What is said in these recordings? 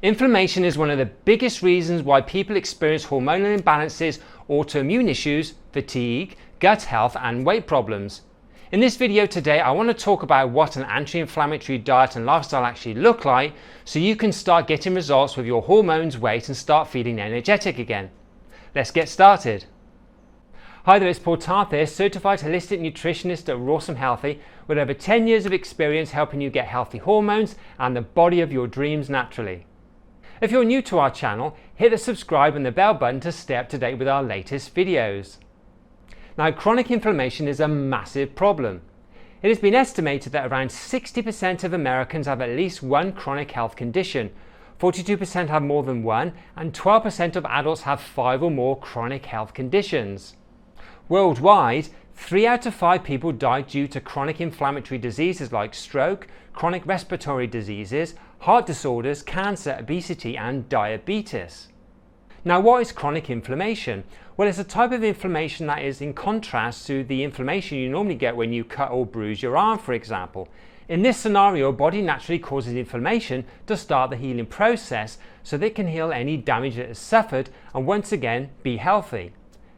Inflammation is one of the biggest reasons why people experience hormonal imbalances, autoimmune issues, fatigue, gut health and weight problems. In this video today, I want to talk about what an anti-inflammatory diet and lifestyle actually look like so you can start getting results with your hormones, weight and start feeling energetic again. Let's get started. Hi there, it's Paul Tarth here, certified holistic nutritionist at Rawsome Healthy with over 10 years of experience helping you get healthy hormones and the body of your dreams naturally. If you're new to our channel, hit the subscribe and the bell button to stay up to date with our latest videos. Now, chronic inflammation is a massive problem. It has been estimated that around 60% of Americans have at least one chronic health condition, 42% have more than one, and 12% of adults have 5 or more chronic health conditions. Worldwide, 3 out of 5 people die due to chronic inflammatory diseases like stroke, chronic respiratory diseases, heart disorders, cancer, obesity and diabetes. Now, what is chronic inflammation? Well, it's a type of inflammation that is in contrast to the inflammation you normally get when you cut or bruise your arm, for example. In this scenario, your body naturally causes inflammation to start the healing process so that it can heal any damage it has suffered and once again be healthy.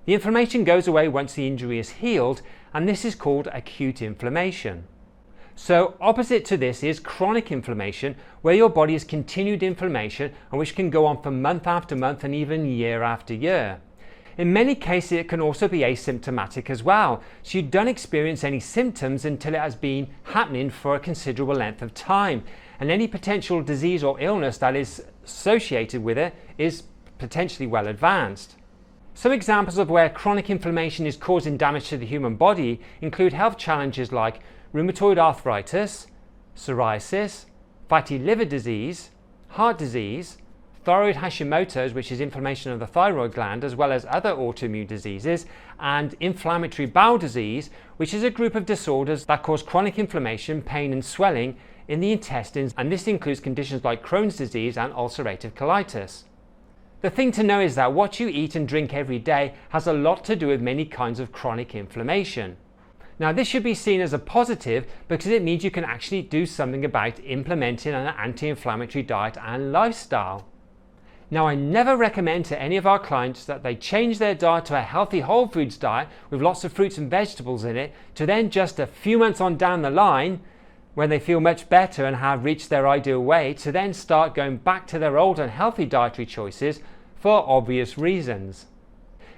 The inflammation goes away once the injury is healed, and this is called acute inflammation. So opposite to this is chronic inflammation, where your body has continued inflammation and which can go on for month after month and even year after year. In many cases it can also be asymptomatic as well, so you don't experience any symptoms until it has been happening for a considerable length of time, and any potential disease or illness that is associated with it is potentially well advanced. Some examples of where chronic inflammation is causing damage to the human body include health challenges like rheumatoid arthritis, psoriasis, fatty liver disease, heart disease, thyroid Hashimoto's, which is inflammation of the thyroid gland, as well as other autoimmune diseases, and inflammatory bowel disease, which is a group of disorders that cause chronic inflammation, pain and swelling in the intestines, and this includes conditions like Crohn's disease and ulcerative colitis. The thing to know is that what you eat and drink every day has a lot to do with many kinds of chronic inflammation. Now, this should be seen as a positive because it means you can actually do something about implementing an anti-inflammatory diet and lifestyle. Now, I never recommend to any of our clients that they change their diet to a healthy whole foods diet with lots of fruits and vegetables in it to then just a few months on down the line, when they feel much better and have reached their ideal weight, to then start going back to their old unhealthy dietary choices for obvious reasons.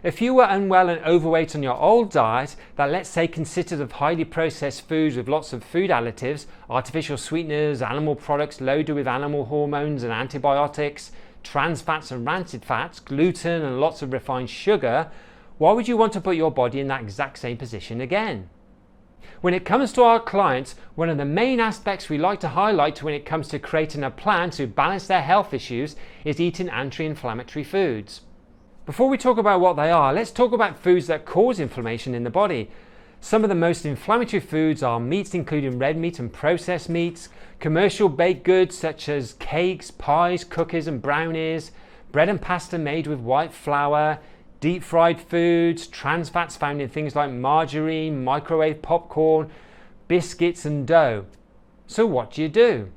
If you were unwell and overweight on your old diet that, let's say, consisted of highly processed foods with lots of food additives, artificial sweeteners, animal products loaded with animal hormones and antibiotics, trans fats and rancid fats, gluten and lots of refined sugar, why would you want to put your body in that exact same position again? When it comes to our clients, one of the main aspects we like to highlight when it comes to creating a plan to balance their health issues is eating anti-inflammatory foods. Before we talk about what they are, let's talk about foods that cause inflammation in the body. Some of the most inflammatory foods are meats, including red meat and processed meats, commercial baked goods such as cakes, pies, cookies and brownies, bread and pasta made with white flour, deep fried foods, trans fats found in things like margarine, microwave popcorn, biscuits and dough. So what do?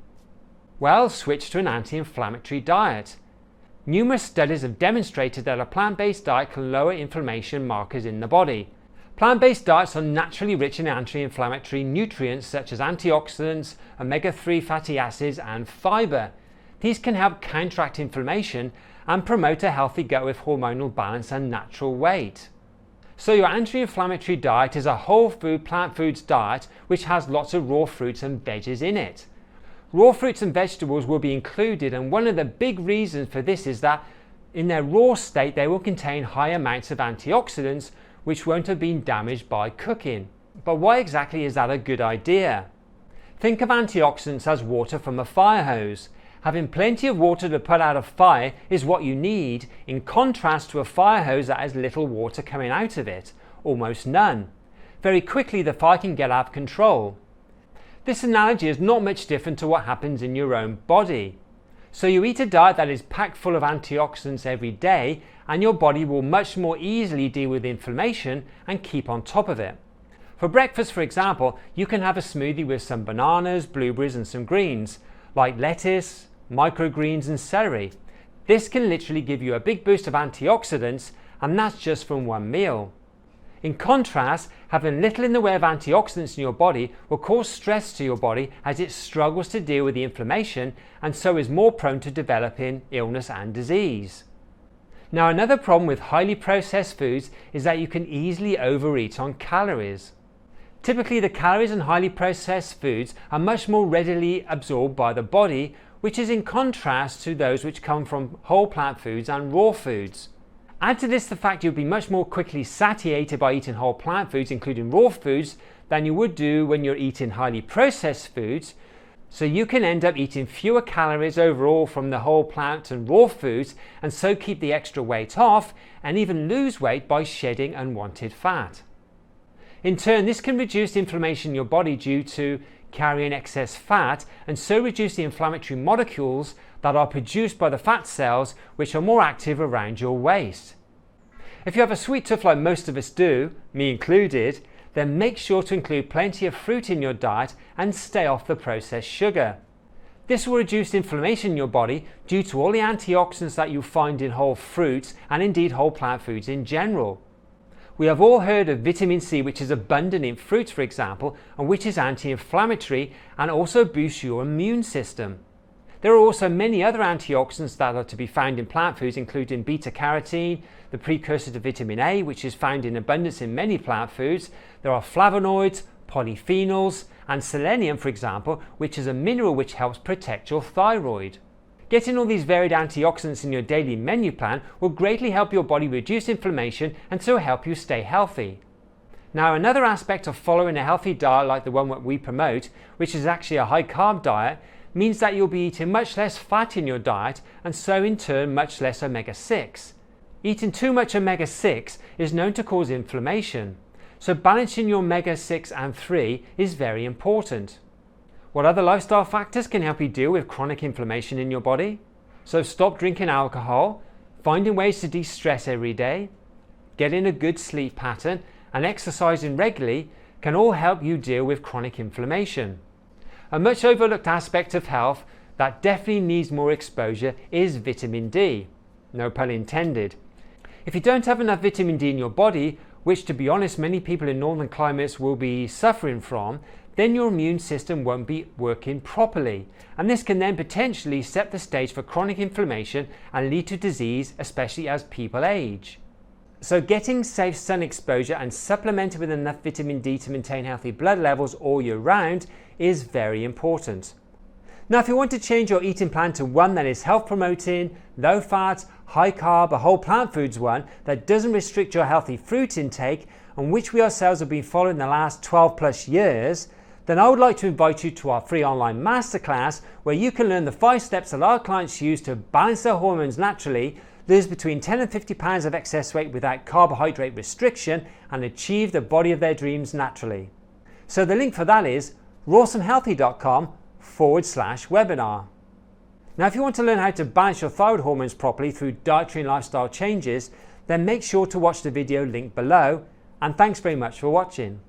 Well, switch to an anti-inflammatory diet. Numerous studies have demonstrated that a plant-based diet can lower inflammation markers in the body. Plant-based diets are naturally rich in anti-inflammatory nutrients such as antioxidants, omega-3 fatty acids and fiber. These can help counteract inflammation and promote a healthy gut with hormonal balance and natural weight. So your anti-inflammatory diet is a whole food plant foods diet which has lots of raw fruits and veggies in it. Raw fruits and vegetables will be included, and one of the big reasons for this is that in their raw state they will contain high amounts of antioxidants which won't have been damaged by cooking. But why exactly is that a good idea? Think of antioxidants as water from a fire hose. Having plenty of water to put out a fire is what you need, in contrast to a fire hose that has little water coming out of it, almost none. Very quickly the fire can get out of control. This analogy is not much different to what happens in your own body. So you eat a diet that is packed full of antioxidants every day, and your body will much more easily deal with inflammation and keep on top of it. For breakfast, for example, you can have a smoothie with some bananas, blueberries and some greens, like lettuce, microgreens and celery. This can literally give you a big boost of antioxidants, and that's just from one meal. In contrast, having little in the way of antioxidants in your body will cause stress to your body as it struggles to deal with the inflammation and so is more prone to developing illness and disease. Now, another problem with highly processed foods is that you can easily overeat on calories. Typically, the calories in highly processed foods are much more readily absorbed by the body, which is in contrast to those which come from whole plant foods and raw foods. Add to this the fact you'll be much more quickly satiated by eating whole plant foods, including raw foods, than you would do when you're eating highly processed foods. So you can end up eating fewer calories overall from the whole plant and raw foods, and so keep the extra weight off and even lose weight by shedding unwanted fat. In turn, this can reduce inflammation in your body due to carrying excess fat, and so reduce the inflammatory molecules that are produced by the fat cells, which are more active around your waist. If you have a sweet tooth like most of us do, me included, then make sure to include plenty of fruit in your diet and stay off the processed sugar. This will reduce inflammation in your body due to all the antioxidants that you find in whole fruits and indeed whole plant foods in general. We have all heard of vitamin C, which is abundant in fruits, for example, and which is anti-inflammatory and also boosts your immune system. There are also many other antioxidants that are to be found in plant foods, including beta-carotene, the precursor to vitamin A, which is found in abundance in many plant foods. There are flavonoids, polyphenols, and selenium, for example, which is a mineral which helps protect your thyroid. Getting all these varied antioxidants in your daily menu plan will greatly help your body reduce inflammation and so help you stay healthy. Now, another aspect of following a healthy diet like the one that we promote, which is actually a high carb diet, means that you'll be eating much less fat in your diet and so in turn much less omega-6. Eating too much omega-6 is known to cause inflammation, so balancing your omega-6 and 3 is very important. What other lifestyle factors can help you deal with chronic inflammation in your body? So stop drinking alcohol, finding ways to de-stress every day, getting a good sleep pattern and exercising regularly can all help you deal with chronic inflammation. A much overlooked aspect of health that definitely needs more exposure is vitamin D. No pun intended. If you don't have enough vitamin D in your body, which to be honest many people in northern climates will be suffering from, then your immune system won't be working properly, and this can then potentially set the stage for chronic inflammation and lead to disease, especially as people age. So getting safe sun exposure and supplementing with enough vitamin D to maintain healthy blood levels all year round is very important. Now, if you want to change your eating plan to one that is health promoting, low fat, high carb, a whole plant foods one that doesn't restrict your healthy fruit intake, and which we ourselves have been following the last 12 plus years, then I would like to invite you to our free online masterclass where you can learn the 5 steps that our clients use to balance their hormones naturally, lose between 10 and 50 pounds of excess weight without carbohydrate restriction, and achieve the body of their dreams naturally. So the link for that is rawesomehealthy.com/webinar. Now, if you want to learn how to balance your thyroid hormones properly through dietary and lifestyle changes, then make sure to watch the video linked below, and thanks very much for watching.